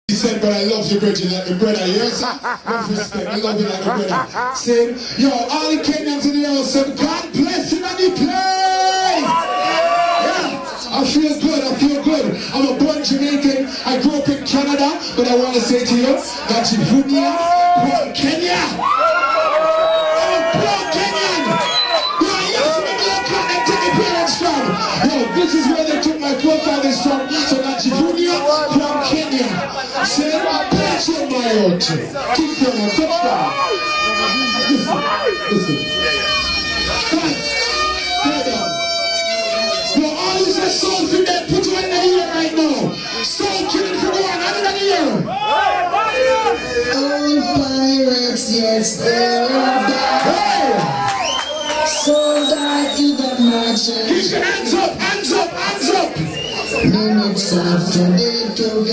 He said, but I love you, Bridget, like my brother. Yes, love respect. I love you like my brother. Said, yo, all the Kenyans in the house said, God bless you and the place. Yeah, I feel good. I feel good. I'm a born Jamaican. I grew up in Canada, but I want to say to you, that Jivunia from Kenya. I'm a born Kenyan. Yo, I used to be local and take the parents from. Yo, this is where they took my forefathers from. So that Jivunia from Kenya. Say, bless you, my old chick. Keep going, touchdown. Listen. Yo, all this is soul food that put you in the ear right now. Soul killing for one, another ear. All pirates, yes, they're back. So that you got merchant. Keep your hands up, hands up, hands up. Minutes after they took